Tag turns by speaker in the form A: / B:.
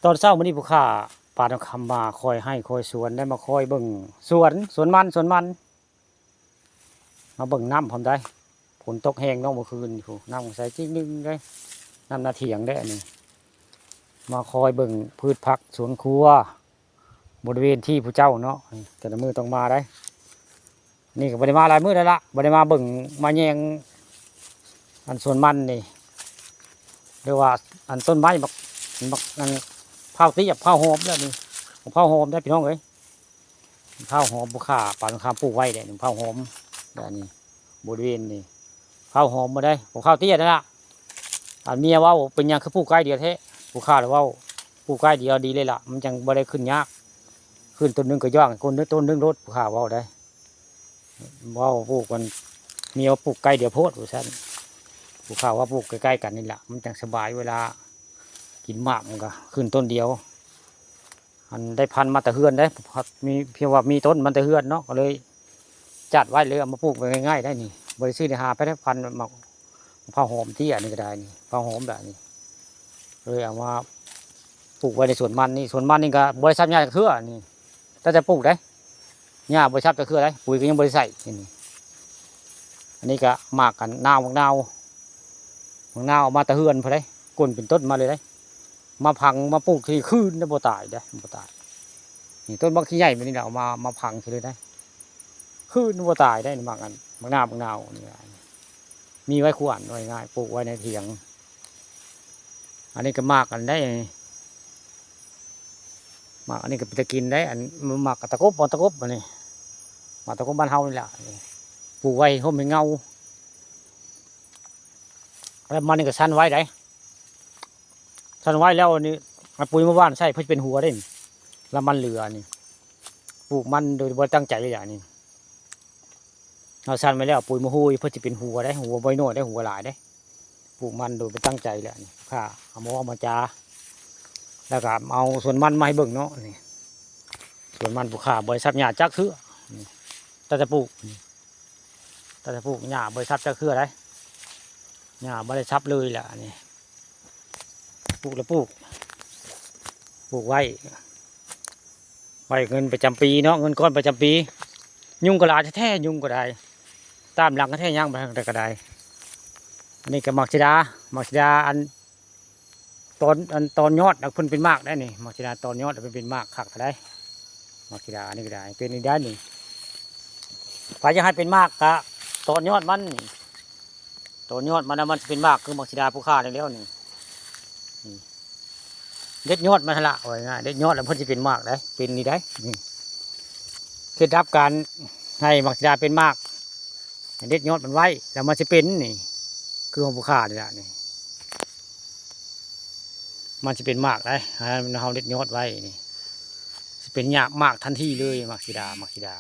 A: ตอนเช้ามื้อนี้ผู้ค้าปาดคำมาคอยให้คอยสวนได้มาคอยเบิ่งสวนมันมาเบิ่งน้ำพร้อมได้ฝนตกแห้งเนาะเมื่อคืนผู้น้ำใส่จิ๊กนึงได้น้ำนาเถียงได้อันนี้มาคอยเบิ่งพืชผักสวนครัวบริเวณที่ผู้เจ้าเนาะแต่ละมือต้องมาได้นี่ก็บ่ได้มาหลายมื้อแล้วล่ะบ่ได้มาเบิ่งมาแยงอันสวนมันนี่เรียกว่าอันต้นไม้บักอันเผาเตี้ยเผาหอมแล้วนี่เผาหอมได้พี่น้องเอ้ยเผาหอมบุค่าป่านคำปลูกไว้เนี่ยเผาหอมแบบนี้บริเวณนี่เผาหอมมาได้ผมข้าวเตี้ยนั่นละอันเมียว่าเป็นยังคือปลูกใกล้เดียวเทะบุค่าหรือว่าปลูกใกล้เดียวดีเลยล่ะมันจังบ่ได้ขึ้นยากขึ้นต้นนึงก็ย่างต้นนึงรถบุค่าว่าได้ว่าปลูกมันเมียปลูกใกล้เดียวโพดผู้ชั้นบุค่าว่าปลูกใกล้ๆกันนี่แหละมันจังสบายเวลากินหมากมันก็ขึ้นต้นเดียวอันได้พันมาแต่เฮือนได้มีเพียงว่ามีต้นมันแต่เฮือนเนาะก็เลยจัดไว้เลยเอามาปลูกไปง่ายๆได้นี่บริษัทหาไปได้พันมาข้าวหอมที่อันนี้ก็ได้นี่ข้าวหอมแบบนี้เลยเอามาปลูกไว้ในสวนมันนี่ก็บริษัทหญ้าจะเครือนี่ถ้าจะปลูกได้หญ้าบริษัทจะเครือได้ปุ๋ยก็ยังบริษัทนี่อันนี้ก็หมากกันนาวมาแต่เฮือนพอได้ก้นเป็นต้นมาเลยได้มาพังมาปลูกที่คืนได้บ่ตายได้บ่ตายนี่ต้นบางที่ใหญ่แบบนี้เรามาพังทีเลยได้คืนบ่ตายได้บางอันบางนาวนี่มีไว้ขวานไว้ง่ายปลูกไว้ในเถียงอันนี้ก็มากกันได้มากอันนี้ก็จะกินได้อันมากตะกบอันนี้มากตะกบบ้านเฮานี่แหละปลูกไว้ห่มเป็นเงาแล้วมันนี่ก็สั้นไว้ได้ท่านไว้แล้วนี่ปุ๋ยเมื่อวานใช่เพื่อเป็นหัวได้แล้วมันเหลือนี่ปลูกมันโดยบ่ตั้งใจเลยอย่างนี้เราสั่นไว้แล้วปุ๋ยมะฮุยเพื่อจะเป็นหัวได้หัวใบโน่ได้หัวหลายได้ปลูกมันโดยไปตั้งใจเลยนี่ค่ะเอามาจ้าแล้วก็เอาส่วนมันมาให้เบิ่งเนาะนี่ส่วนมันปลูกขาบริษัทหญ้าจักเครือแต่จะปลูกหญ้าบริษัทจักเครือได้หญ้าบริษัทเลยแหละนี่ปลูกไว้เงินประจำปีเนาะเงินก้อนประจำปียุ่งก็หลายแท้ยุ่งก็ได้ตามหลังก็แท้ย่างไปทางใดก็ได้อันนี้ก็มักซิดาอันตอนยอดเพิ่นเป็นมากได้นี่มักซิดาตอนยอดเป็นมากคักได้มักซิดาอันนี้ก็ได้เป็นอีกด้านนี่ฝ่ายจะให้เป็นมากกะตอนยอดมันมันจะเป็นมากคือมักซิดาผู้ฆ่าได้แล้วนี่เด็ดยอดมันละไว้ง่ายเด็ดยอดแล้วเพิ่นจะเป็นมากได้เป็นนี่ได้เคล็ดลับการให้มักซิดาเป็นมากเด็ดยอดมันไว้แล้วมันจะเป็นนี่คือของผู้ฆ่านี่แหละนี่มันจะเป็นมากได้เราเด็ดยอดไว้นี่จะเป็นหยาบมากทันทีเลยมักซิดา